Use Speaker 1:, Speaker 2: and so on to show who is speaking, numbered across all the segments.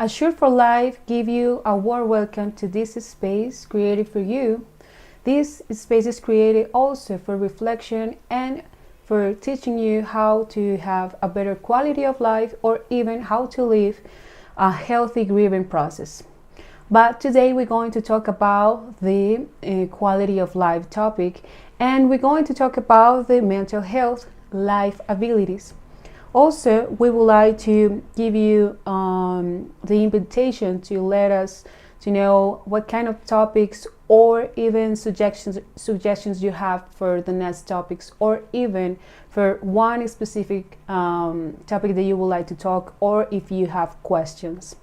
Speaker 1: Assure for Life give you a warm welcome to this space created for you. This space is created also for reflection and for teaching you how to have a better quality of life or even how to live a healthy grieving process. But today we're going to talk about the quality of life topic, and we're going to talk about the mental health life abilities. Also, we would like to give you the invitation to let us to know what kind of topics or even suggestions you have for the next topics, or even for one specific topic that you would like to talk, or if you have questions.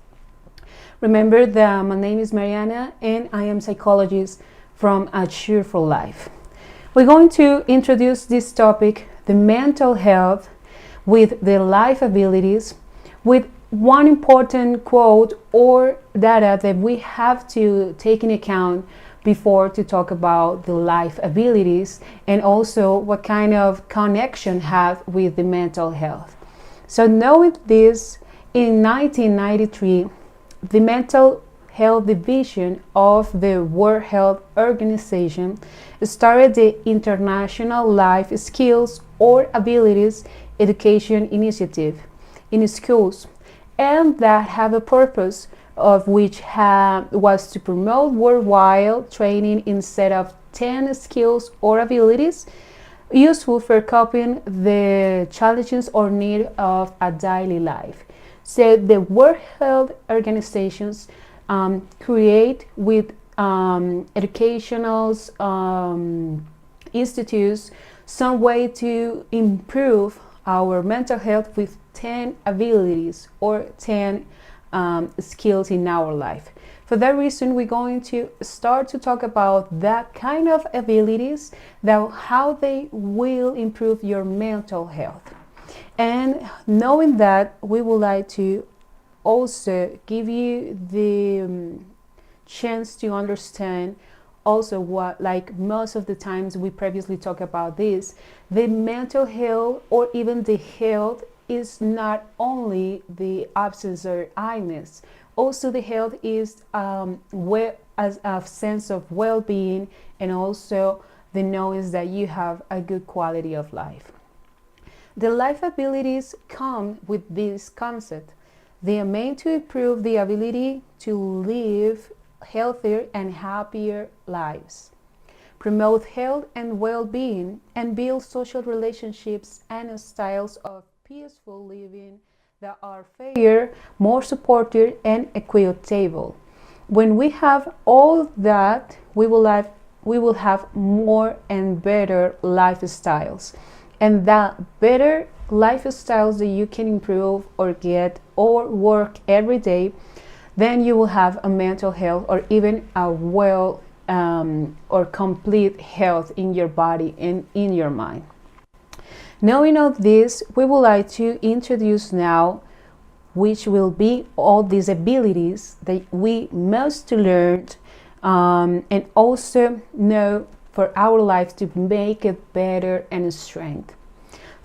Speaker 1: Remember that my name is Mariana and I am psychologist from Assure for Life. We're going to introduce this topic, the mental health, with the life abilities, with one important quote or data that we have to take into account before to talk about the life abilities, and also what kind of connection have with the mental health. So knowing this, in 1993, the Mental Health Division of the World Health Organization started the International Life Skills or Abilities Education Initiative in schools, and that have a purpose of which was to promote worldwide training in set of 10 skills or abilities useful for coping the challenges or need of a daily life. So the World Health Organizations create with educational institutes some way to improve our mental health with 10 abilities or 10 skills in our life. For that reason, we're going to start to talk about that kind of abilities, that how they will improve your mental health. And knowing that, we would like to also give you the chance to understand also what, like most of the times we previously talked about this, the mental health or even the health is not only the absence or illness. Also the health is as a sense of well-being, and also the knowledge that you have a good quality of life. The life abilities come with this concept. They are meant to improve the ability to live healthier and happier lives, promote health and well-being, and build social relationships and styles of peaceful living that are fairer, more supportive, and equitable. When we have all that, we will have more and better lifestyles, and that better lifestyles that you can improve or get or work every day, then you will have a mental health or even a well or complete health in your body and in your mind. Knowing of this, we would like to introduce now which will be all these abilities that we must learn and also know for our life to make it better and strength.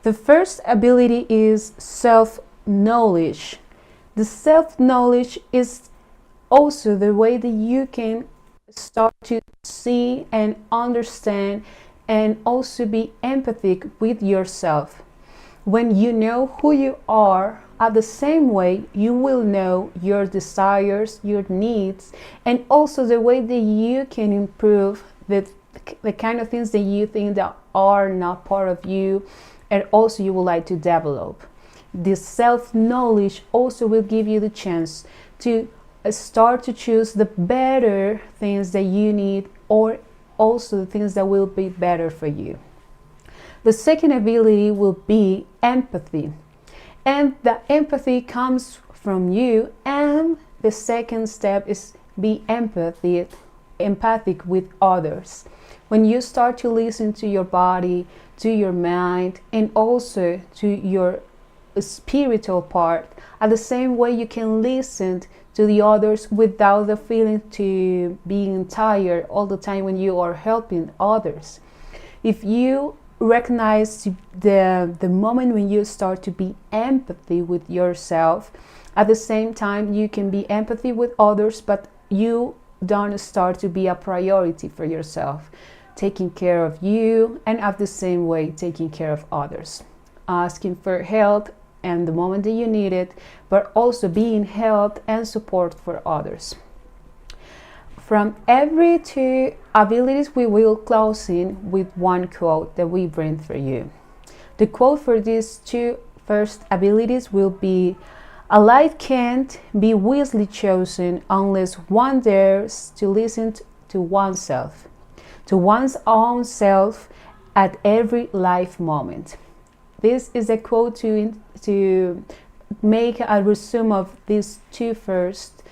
Speaker 1: The first ability is self-knowledge. The self-knowledge is also the way that you can start to see and understand and also be empathic with yourself. When you know who you are, at the same way you will know your desires, your needs, and also the way that you can improve the kind of things that you think that are not part of you, and also you would like to develop. This self-knowledge also will give you the chance to start to choose the better things that you need, or also the things that will be better for you. The second ability will be empathy. And the empathy comes from you, and the second step is be empathic with others. When you start to listen to your body, to your mind, and also to your spiritual part, at the same way you can listen to the others without the feeling to being tired all the time when you are helping others. If you recognize the moment when you start to be empathy with yourself, At the same time, you can be empathy with others, but you don't start to be a priority for yourself, taking care of you, and at the same way taking care of others, asking for help and the moment that you need it, but also being help and support for others. From every two abilities, we will close in with one quote that we bring for you. The quote for these two first abilities will be, "A life can't be wisely chosen unless one dares to listen to oneself, to one's own self at every life moment." This is a quote to make a resume of these two first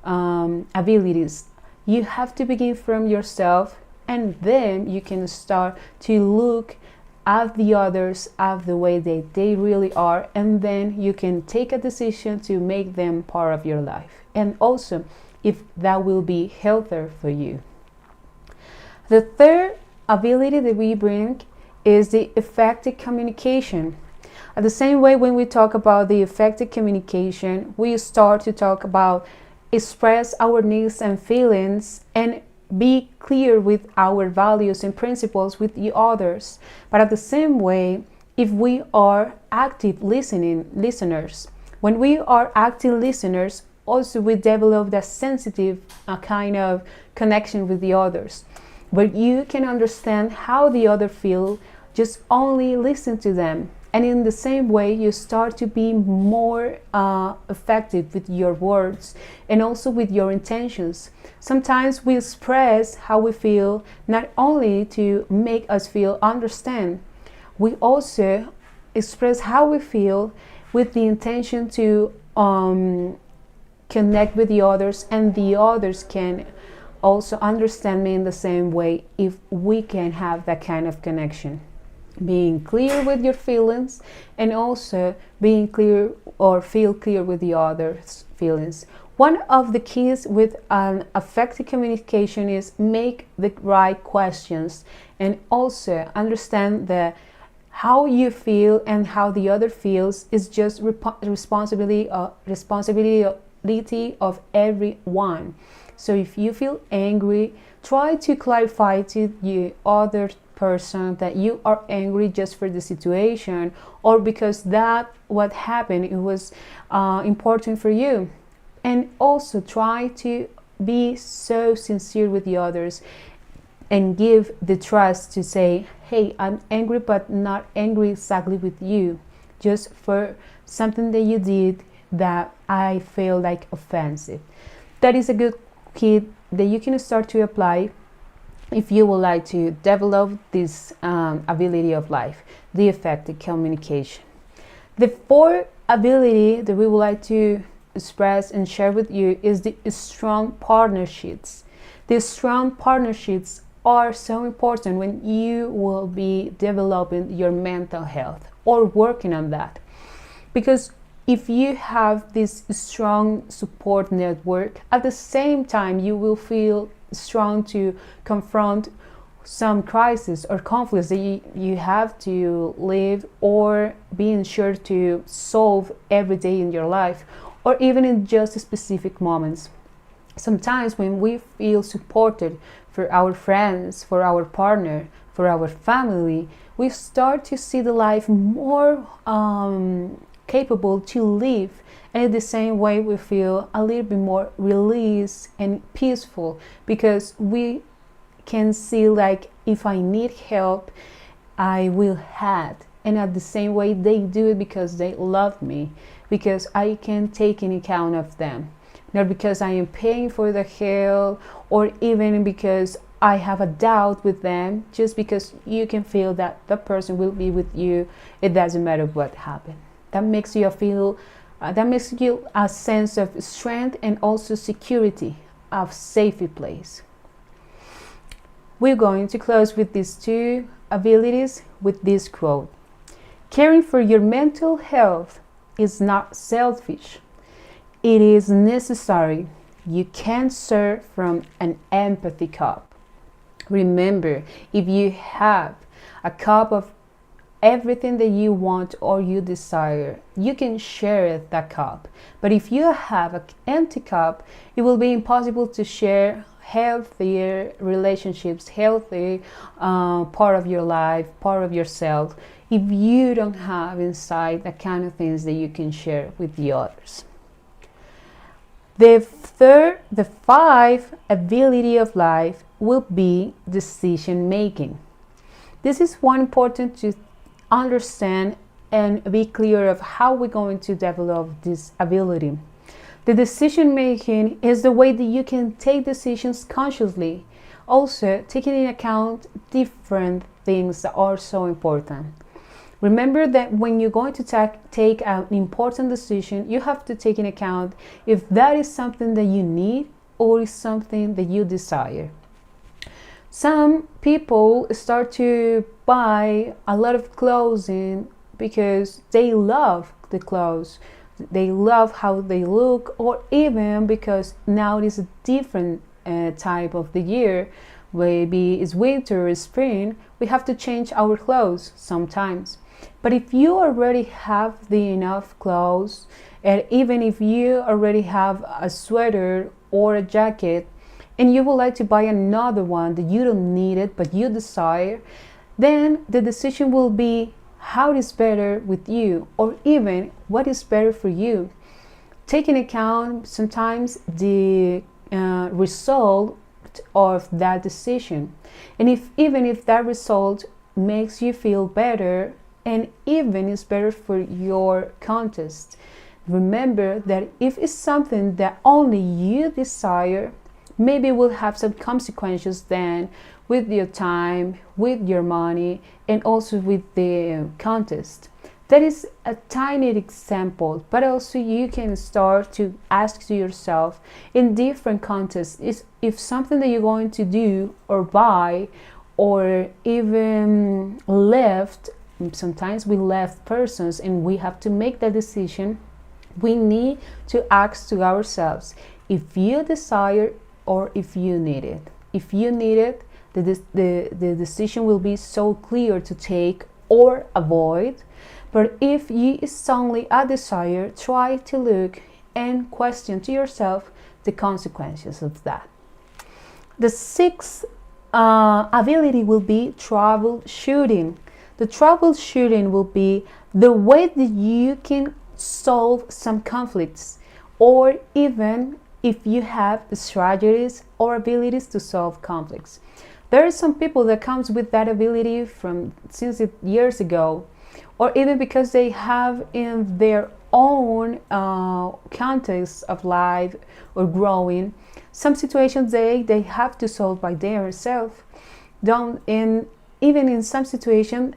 Speaker 1: abilities. You have to begin from yourself, and then you can start to look at the others of the way they really are, and then you can take a decision to make them part of your life, and also if that will be healthier for you. The third ability that we bring is the effective communication. At the same way, when we talk about the effective communication, we start to talk about express our needs and feelings and be clear with our values and principles with the others. But at the same way, if we are active listeners, when we are active listeners, also we develop that sensitive kind of connection with the others, where you can understand how the other feel, just only listen to them. And in the same way, you start to be more effective with your words and also with your intentions. Sometimes we express how we feel, not only to make us feel understand, we also express how we feel with the intention to connect with the others, and the others can also understand me in the same way if we can have that kind of connection. Being clear with your feelings and also being clear or feel clear with the other's feelings. One of the keys with an effective communication is make the right questions and also understand that how you feel and how the other feels is just responsibility of everyone. So if you feel angry, try to clarify to the other person that you are angry just for the situation, or because that what happened, it was important for you. And also try to be so sincere with the others and give the trust to say, hey, I'm angry, but not angry exactly with you, just for something that you did that I feel like offensive. That is a good key that you can start to apply if you would like to develop this ability of life, the effective communication. The fourth ability that we would like to express and share with you is the strong partnerships. These strong partnerships are so important when you will be developing your mental health or working on that. Because if you have this strong support network, at the same time you will feel strong to confront some crisis or conflicts that you have to live or being sure to solve every day in your life, or even in just specific moments. Sometimes when we feel supported for our friends, for our partner, for our family, we start to see the life more capable to live, and in the same way we feel a little bit more released and peaceful, because we can see like if I need help, I will have, and at the same way they do it because they love me, because I can take in account of them, not because I am paying for the help or even because I have a doubt with them, just because you can feel that the person will be with you, it doesn't matter what happened. That makes you feel that makes you a sense of strength and also security, of safety place. We're going to close with these two abilities with this quote: caring for your mental health is not selfish, it is necessary. You can't serve from an empty cup. Remember, if you have a cup of everything that you want or you desire. You can share that cup. But if you have an empty cup, it will be impossible to share healthier relationships, healthy part of your life, part of yourself, if you don't have inside the kind of things that you can share with the others. The five ability of life will be decision making. This is one important to understand and be clear of how we're going to develop this ability. The decision making is the way that you can take decisions consciously, also taking into account different things that are so important. Remember that when you're going to take an important decision, you have to take into account if that is something that you need or is something that you desire. Some people start to buy a lot of clothing because they love the clothes. They love how they look, or even because now it is a different type of the year. Maybe it's winter or spring, we have to change our clothes sometimes. But if you already have enough clothes, and even if you already have a sweater or a jacket, and you would like to buy another one that you don't need it but you desire, then the decision will be how is better with you, or even what is better for you. Take into account sometimes the result of that decision, and even if that result makes you feel better and even is better for your contest, remember that if it's something that only you desire, maybe it will have some consequences then with your time, with your money, and also with the contest. That is a tiny example, but also you can start to ask to yourself in different contests is if something that you're going to do or buy or even left. Sometimes we left persons and we have to make that decision. We need to ask to ourselves if you desire or if you need it. If you need it, the decision will be so clear to take or avoid. But if it's only a desire, try to look and question to yourself the consequences of that. The sixth ability will be troubleshooting. The troubleshooting will be the way that you can solve some conflicts, or even if you have strategies or abilities to solve conflicts. There are some people that comes with that ability from since years ago, or even because they have in their own context of life or growing some situations they have to solve by themselves. Even in some situations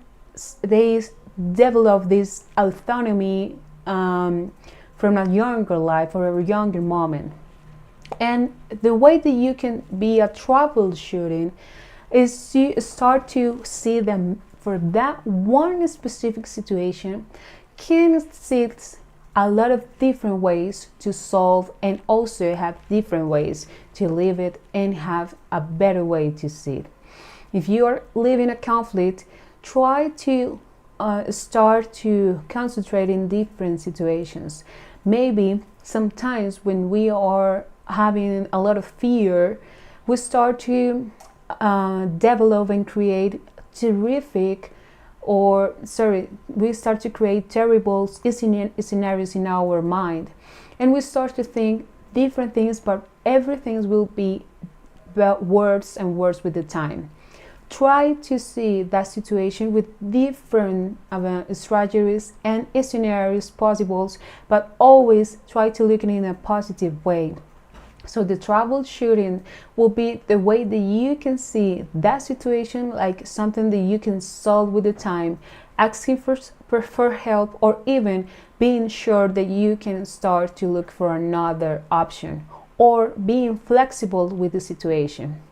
Speaker 1: they develop this autonomy from a younger life or a younger moment. And the way that you can be a troubleshooting is to start to see them for that one specific situation, can see a lot of different ways to solve and also have different ways to live it and have a better way to see it. If you are living a conflict, try to start to concentrate in different situations. Maybe sometimes when we are having a lot of fear, we start to develop and create we start to create terrible scenarios in our mind, and we start to think different things, but everything will be worse and worse with the time. Try to see that situation with different strategies and scenarios possible, but always try to look in a positive way. So the troubleshooting will be the way that you can see that situation like something that you can solve with the time, asking for help, or even being sure that you can start to look for another option, or being flexible with the situation.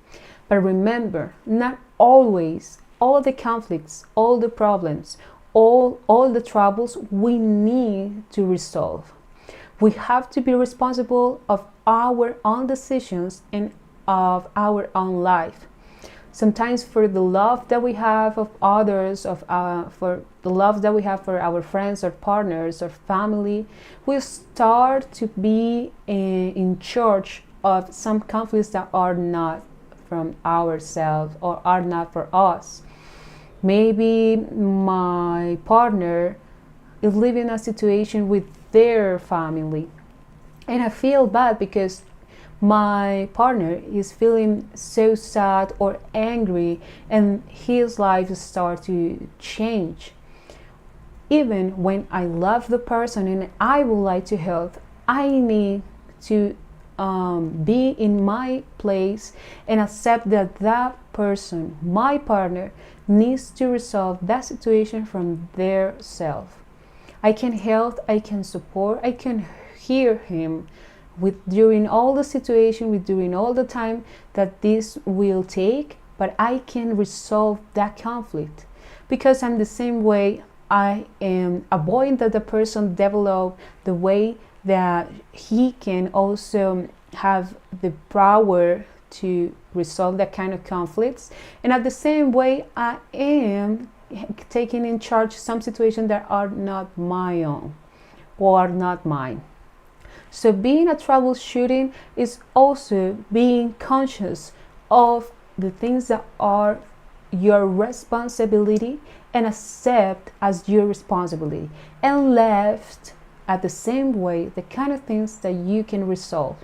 Speaker 1: But remember, not always all the conflicts, all the problems, all the troubles we need to resolve. We have to be responsible of our own decisions and of our own life. Sometimes for the love that we have of others, for the love that we have for our friends or partners or family, we start to be in charge of some conflicts that are not from ourselves or are not for us. Maybe my partner is living a situation with their family, and I feel bad because my partner is feeling so sad or angry and his life starts to change. Even when I love the person and I would like to help, I need to be in my place and accept that that person, my partner, needs to resolve that situation from their self. I can help, I can support, I can hear him with during all the situation, with during all the time that this will take, but I can resolve that conflict because I'm the same way. I am avoiding that the person develop the way that he can also have the power to resolve that kind of conflicts, and at the same way I am taking in charge some situations that are not my own or are not mine. So being a troubleshooting is also being conscious of the things that are your responsibility and accept as your responsibility, and left at the same way the kind of things that you can resolve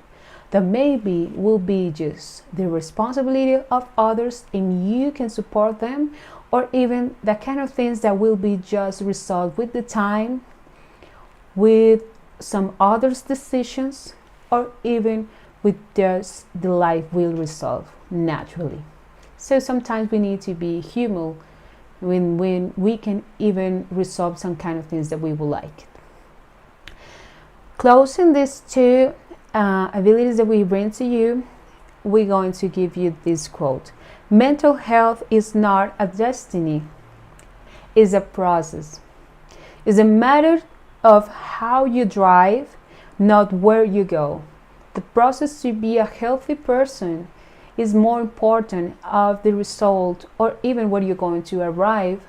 Speaker 1: that maybe will be just the responsibility of others and you can support them, or even the kind of things that will be just resolved with the time, with some others' decisions, or even with just the life will resolve naturally. So sometimes we need to be human when we can even resolve some kind of things that we would like. Closing these two abilities that we bring to you, we're going to give you this quote: mental health is not a destiny, it's a process. It's a matter of how you drive, not where you go. The process to be a healthy person is more important of the result or even where you're going to arrive,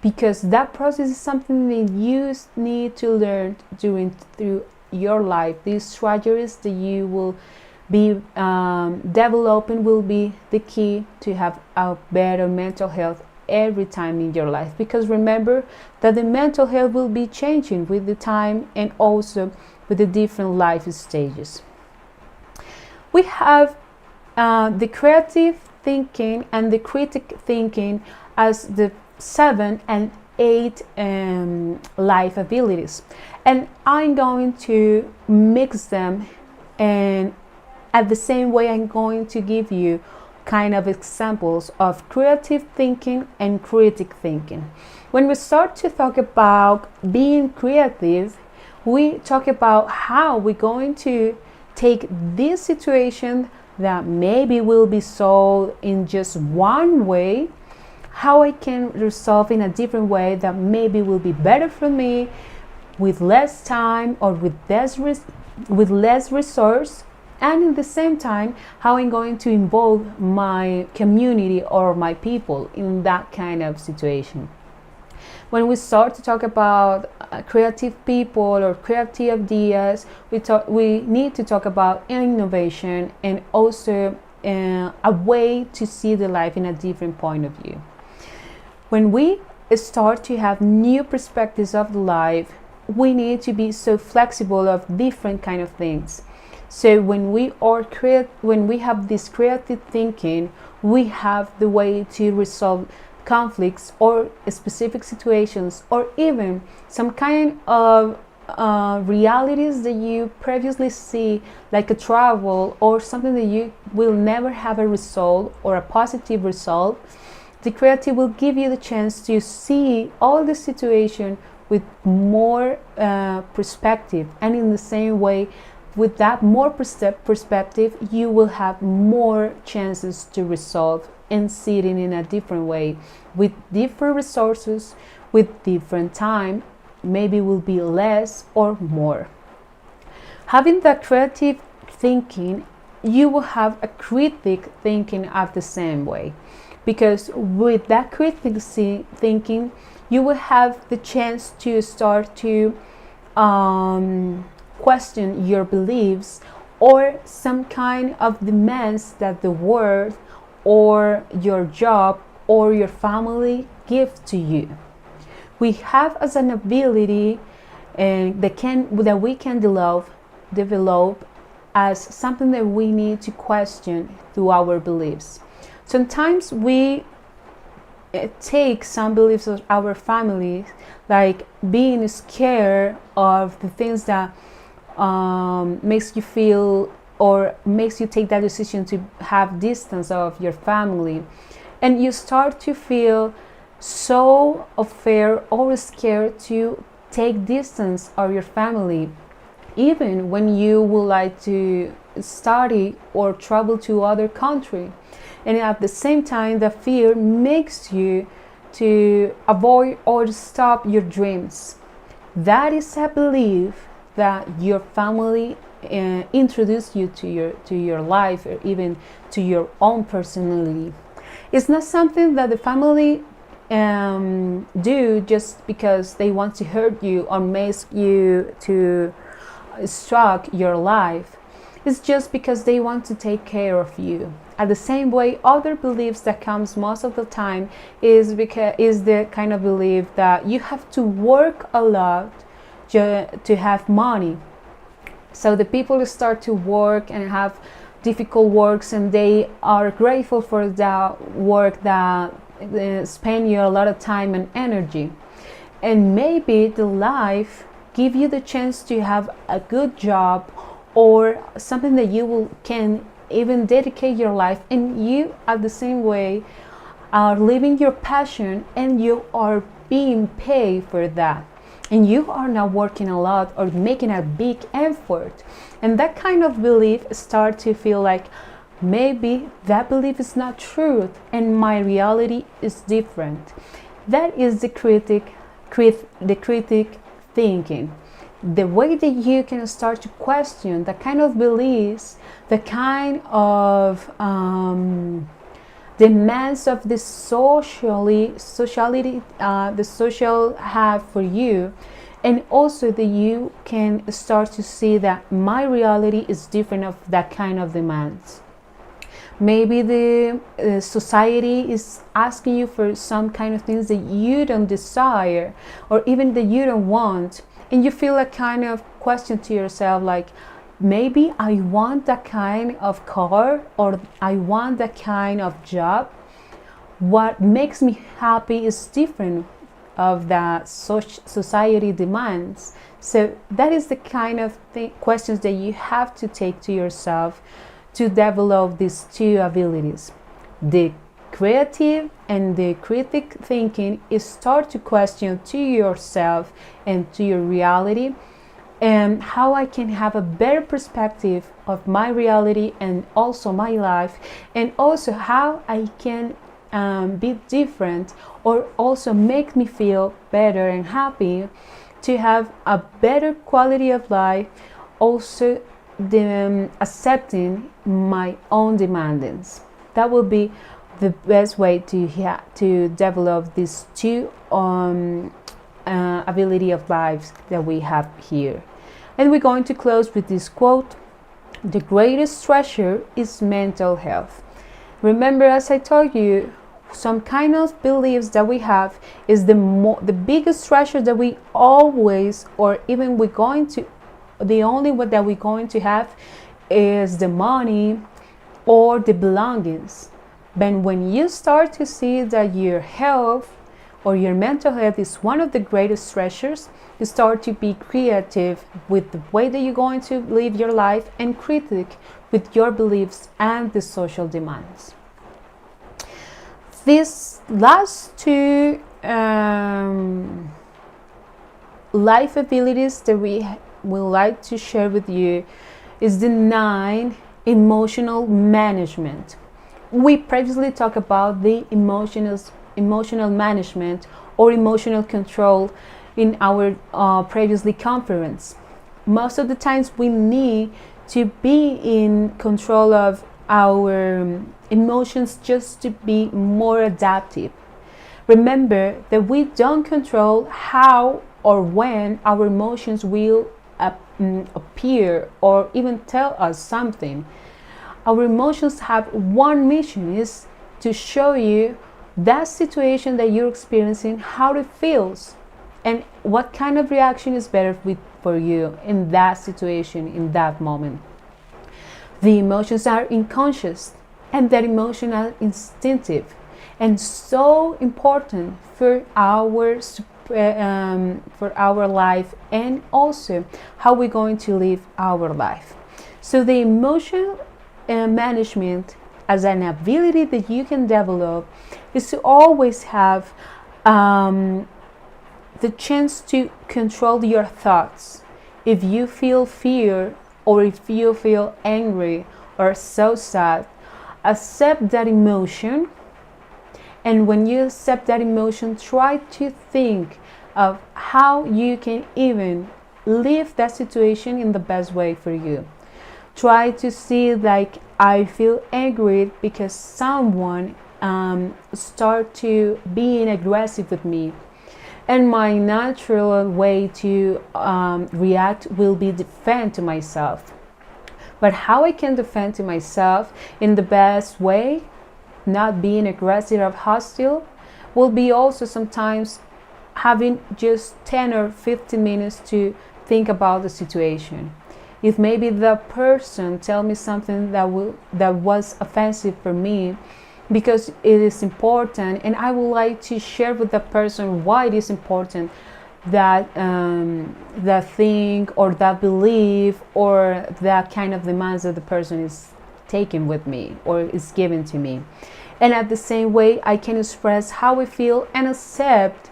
Speaker 1: because that process is something that you need to learn through your life. These strategies that you will be developing will be the key to have a better mental health every time in your life, because remember that the mental health will be changing with the time and also with the different life stages. We have the creative thinking and the critic thinking as the 7 and 8 life abilities, and I'm going to mix them, and at the same way I'm going to give you kind of examples of creative thinking and critic thinking. When we start to talk about being creative, we talk about how we're going to take this situation that maybe will be solved in just one way, how I can resolve in a different way that maybe will be better for me with less time or with less resource, and at the same time how I'm going to involve my community or my people in that kind of situation. When we start to talk about creative people or creative ideas, we need to talk about innovation and also a way to see the life in a different point of view. When we start to have new perspectives of life, we need to be so flexible of different kind of things. So when we have this creative thinking, we have the way to resolve conflicts or specific situations, or even some kind of realities that you previously see, like a travel or something that you will never have a result or a positive result. The creative will give you the chance to see all the situation with more perspective, and in the same way, with that more perspective, you will have more chances to resolve and see it in a different way, with different resources, with different time, maybe will be less or more. Having that creative thinking you will have a critic thinking of the same way, because with that critic thinking, you will have the chance to start to question your beliefs or some kind of demands that the world or your job or your family give to you. We have as an ability that we can develop as something that we need to question through our beliefs. Sometimes we take some beliefs of our family, like being scared of the things that makes you feel or makes you take that decision to have distance of your family, and you start to feel so afraid or scared to take distance of your family, even when you would like to study or travel to other country. And at the same time, the fear makes you to avoid or stop your dreams. That is a belief that your family introduced you to your life, or even to your own personality. It's not something that the family do just because they want to hurt you or make you to struck your life. It's just because they want to take care of you. At the same way, other beliefs that comes most of the time is the kind of belief that you have to work a lot to have money. So the people start to work and have difficult works, and they are grateful for that work that spend you a lot of time and energy. And maybe the life give you the chance to have a good job or something that can even dedicate your life, and you at the same way are living your passion and you are being paid for that, and you are not working a lot or making a big effort. And that kind of belief start to feel like maybe that belief is not truth and my reality is different. That is the critic thinking. The way that you can start to question the kind of beliefs, the kind of demands of the the social have for you, and also that you can start to see that my reality is different of that kind of demands. Maybe the society is asking you for some kind of things that you don't desire or even that you don't want, and you feel a kind of question to yourself like, maybe I want that kind of car or I want that kind of job. What makes me happy is different of that society demands. So that is the kind of questions that you have to take to yourself to develop these two abilities. The creative and the critic thinking is start to question to yourself and to your reality, and how I can have a better perspective of my reality and also my life, and also how I can be different or also make me feel better and happy to have a better quality of life, also accepting my own demands. That will be the best way to develop these two ability of lives that we have here. And we're going to close with this quote: the greatest treasure is mental health. Remember, as I told you, some kind of beliefs that we have is the biggest treasure that we always, or even the only one that we're going to have is the money or the belongings. But when you start to see that your health or your mental health is one of the greatest treasures, you start to be creative with the way that you're going to live your life and critic with your beliefs and the social demands. These last two life abilities that we would like to share with you is the 9 emotional management. We previously talked about the emotional management or emotional control in our previously conference. Most of the times we need to be in control of our emotions, just to be more adaptive. Remember that we don't control how or when our emotions will appear or even tell us something. Our emotions have one mission, is to show you that situation that you're experiencing, how it feels, and what kind of reaction is better for you in that situation, in that moment. The emotions are unconscious, and that emotions are instinctive and so important for our life, and also how we're going to live our life. So the emotional management as an ability that you can develop is to always have the chance to control your thoughts. If you feel fear, or if you feel angry or so sad, accept that emotion. And when you accept that emotion, try to think of how you can even live that situation in the best way for you. Try to see, like, I feel angry because someone start to being aggressive with me, and my natural way to react will be defend to myself. But how I can defend to myself in the best way, not being aggressive or hostile, will be also sometimes having just 10 or 15 minutes to think about the situation. If maybe the person tell me something that was offensive for me, because it is important, and I would like to share with the person why it is important, that that thing or that belief or that kind of demands that the person is taking with me or is given to me. And at the same way, I can express how I feel and accept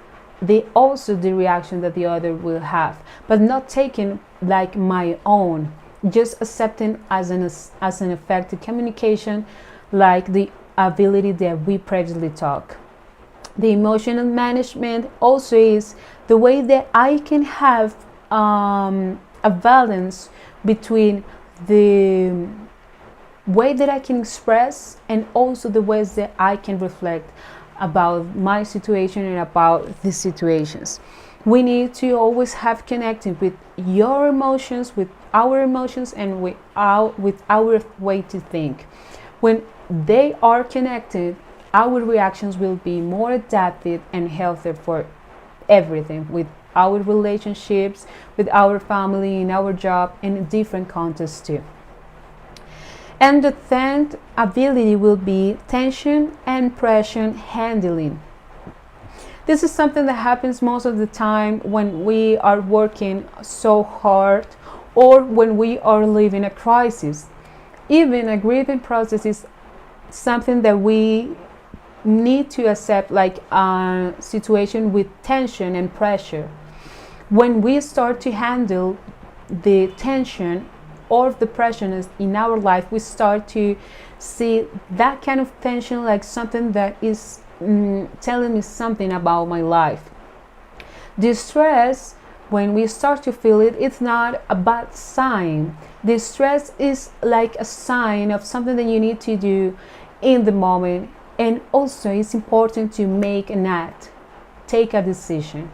Speaker 1: also the reaction that the other will have, but not taking like my own, just accepting as an effective communication, like the ability that we previously talked. The emotional management also is the way that I can have a balance between the way that I can express and also the ways that I can reflect about my situation and about the situations. We need to always have connected with your emotions, with our emotions, and with our way to think. When they are connected, our reactions will be more adaptive and healthier for everything, with our relationships, with our family, in our job, and in different contexts too. And the 10th ability will be tension and pressure handling. This is something that happens most of the time when we are working so hard or when we are living a crisis. Even a grieving process is something that we need to accept, like a situation with tension and pressure. When we start to handle the tension or the pressure in our life, we start to see that kind of tension like something that is telling me something about my life. Distress, when we start to feel it, it's not a bad sign. Distress is like a sign of something that you need to do in the moment, and also it's important to make an act, take a decision.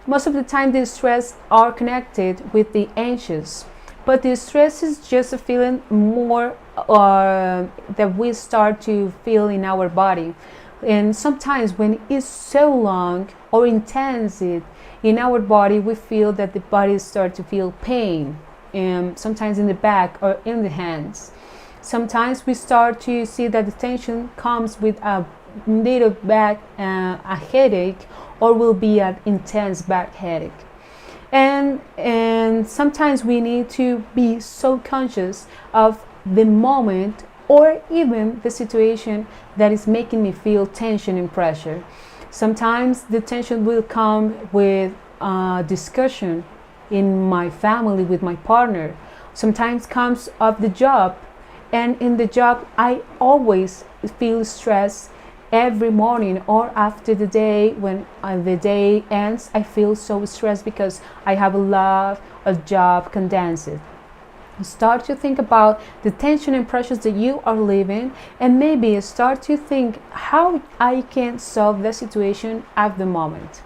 Speaker 1: Most of the time the stress are connected with the anxious, but the stress is just a feeling more that we start to feel in our body. And sometimes when it's so long or intense in our body, we feel that the body start to feel pain, sometimes in the back or in the hands. Sometimes we start to see that the tension comes with a little back, a headache, or will be an intense back headache. And sometimes we need to be so conscious of the moment or even the situation that is making me feel tension and pressure. Sometimes the tension will come with discussion in my family with my partner. Sometimes comes of the job, and in the job I always feel stress every morning or after the day. When the day ends, I feel so stressed because I have a lot of job condensed. Start to think about the tension and pressures that you are living, and maybe start to think how I can solve the situation at the moment.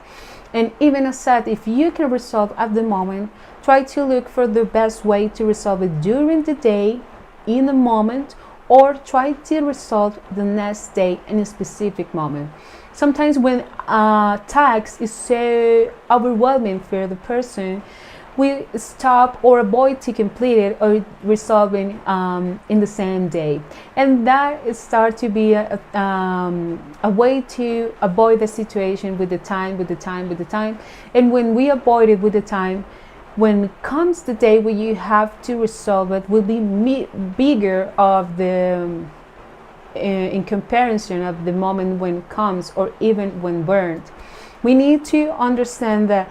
Speaker 1: And even as said, if you can resolve at the moment, try to look for the best way to resolve it during the day, in the moment, or try to resolve the next day in a specific moment. Sometimes when a task is so overwhelming for the person, we stop or avoid to complete it or resolving in the same day, and that is start to be a way to avoid the situation with the time. And when we avoid it with the time, when comes the day where you have to resolve it, will be bigger of the in comparison of the moment when it comes, or even when burned. We need to understand that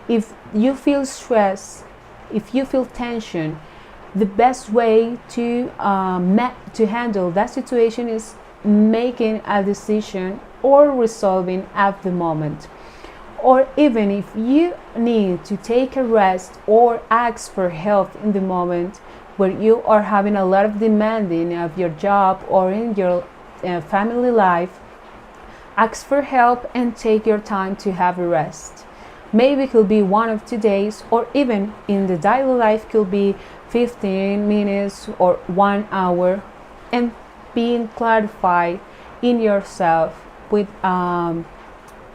Speaker 1: if you feel stress, if you feel tension, the best way to handle that situation is making a decision or resolving at the moment. Or even if you need to take a rest or ask for help in the moment where you are having a lot of demanding of your job or in your family life, ask for help and take your time to have a rest. Maybe it could be 1 of 2 days, or even in the daily life could be 15 minutes or 1 hour, and being clarified in yourself with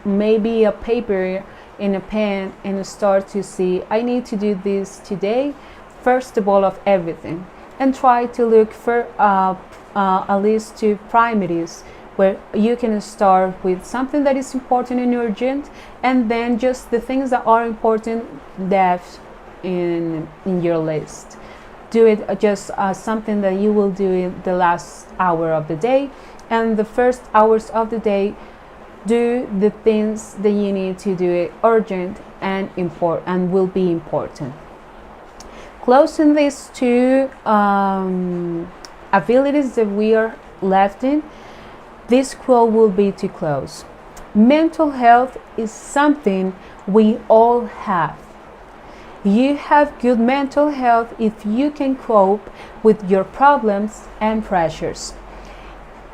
Speaker 1: maybe a paper and a pen, and start to see, I need to do this today, first of all of everything, and try to look for at least 2 primaries where you can start with something that is important and urgent, and then just the things that are important left in your list. Do it just something that you will do in the last hour of the day, and the first hours of the day, do the things that you need to do it urgent and important and will be important. Closing these 2 abilities that we are left in, this quote will be to close. Mental health is something we all have. You have good mental health if you can cope with your problems and pressures.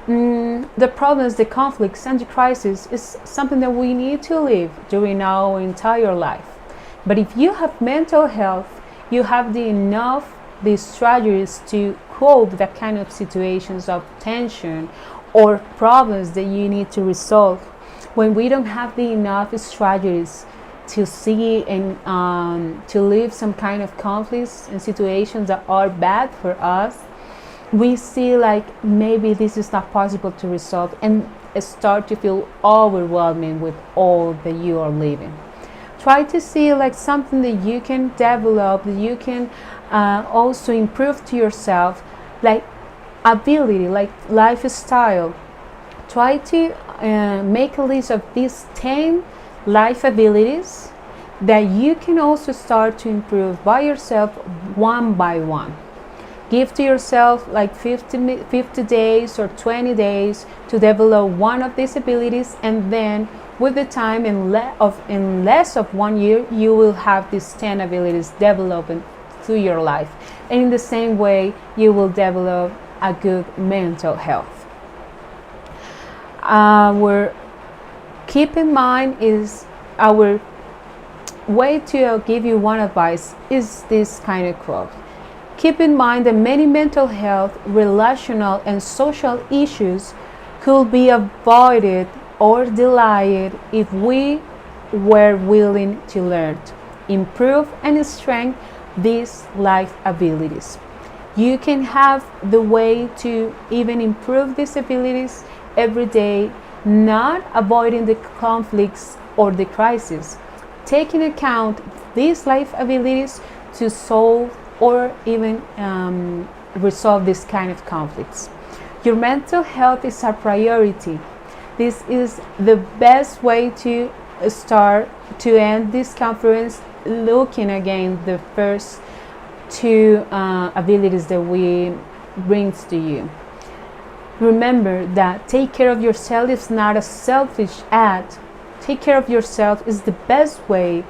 Speaker 1: The problems, the conflicts, and the crisis is something that we need to live during our entire life. But if you have mental health, you have the strategies to cope with that kind of situations of tension or problems that you need to resolve. When we don't have the enough strategies to see and to live some kind of conflicts and situations that are bad for us, we see like maybe this is not possible to resolve, and start to feel overwhelming with all that you are living. Try to see like something that you can develop, that you can also improve to yourself, like ability, like lifestyle. Try to make a list of these 10 life abilities that you can also start to improve by yourself one by one. Give to yourself like 50 days or 20 days to develop one of these abilities, and then with the time in less of 1 year, you will have these 10 abilities developing through your life. And in the same way, you will develop a good mental health. Keep in mind is our way to give you one advice is this kind of quote. Keep in mind that many mental health, relational, and social issues could be avoided or delayed if we were willing to learn, improve, and strengthen these life abilities. You can have the way to even improve these abilities every day, not avoiding the conflicts or the crisis, taking account these life abilities to solve or even resolve this kind of conflicts. Your mental health is a priority. This is the best way to start to end this conference, looking again the first 2 abilities that we brings to you. Remember that take care of yourself is not a selfish act. Take care of yourself is the best way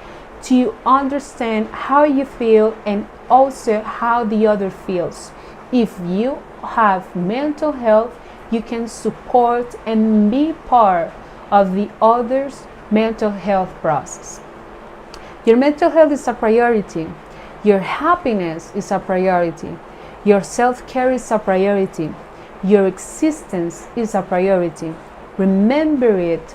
Speaker 1: to understand how you feel and also how the other feels. If you have mental health, you can support and be part of the other's mental health process. Your mental health is a priority. Your happiness is a priority. Your self-care is a priority. Your existence is a priority. Remember it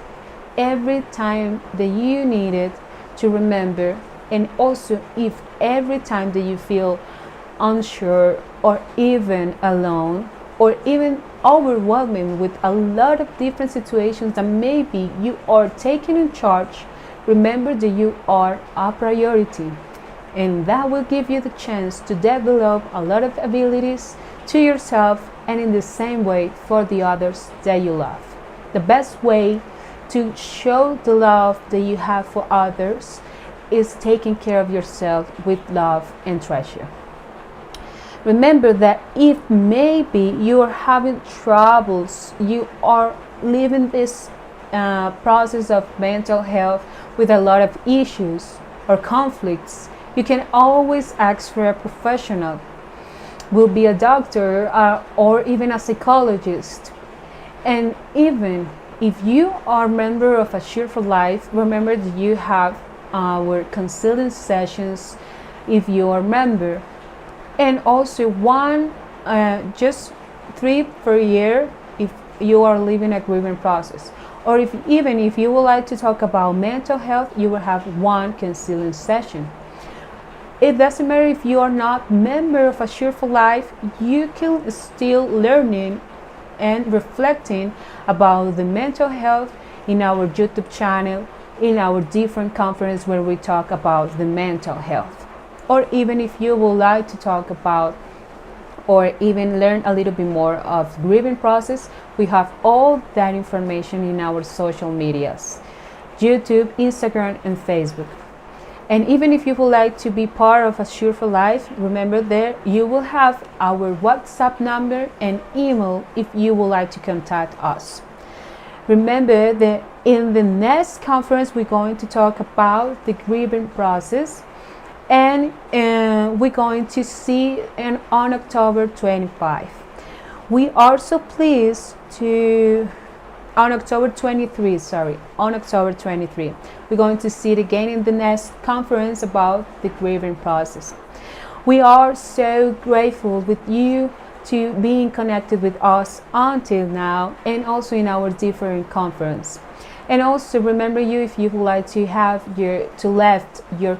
Speaker 1: every time that you need it to remember, and also if every time that you feel unsure or even alone or even overwhelming with a lot of different situations that maybe you are taking in charge, remember that you are a priority, and that will give you the chance to develop a lot of abilities to yourself and in the same way for the others that you love. The best way to show the love that you have for others is taking care of yourself with love and treasure. Remember that if maybe you are having troubles, you are living this process of mental health with a lot of issues or conflicts, you can always ask for a professional. Will be a doctor or even a psychologist. And even if you are a member of Assure for Life, remember that you have our counseling sessions if you are a member, and also just 3 per year if you are living a grieving process, or even if you would like to talk about mental health, you will have 1 counseling session. It doesn't matter if you are not member of Assure for Life, you can still learning and reflecting about the mental health in our YouTube channel, in our different conferences where we talk about the mental health. Or even if you would like to talk about or even learn a little bit more of grieving process, we have all that information in our social medias, YouTube, Instagram, and Facebook. And even if you would like to be part of Assure for Life, remember there you will have our WhatsApp number and email if you would like to contact us. Remember that in the next conference we're going to talk about the grieving process, and we're going to see on October 25. We are so pleased to on October 23, we're going to see it again in the next conference about the grieving process. We are so grateful with you to being connected with us until now, and also in our different conference. And also remember you, if you would like to have left your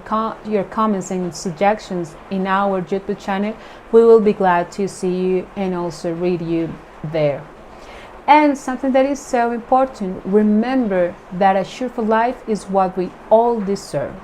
Speaker 1: comments and suggestions in our YouTube channel, we will be glad to see you and also read you there. And something that is so important, remember that Assure for Life is what we all deserve.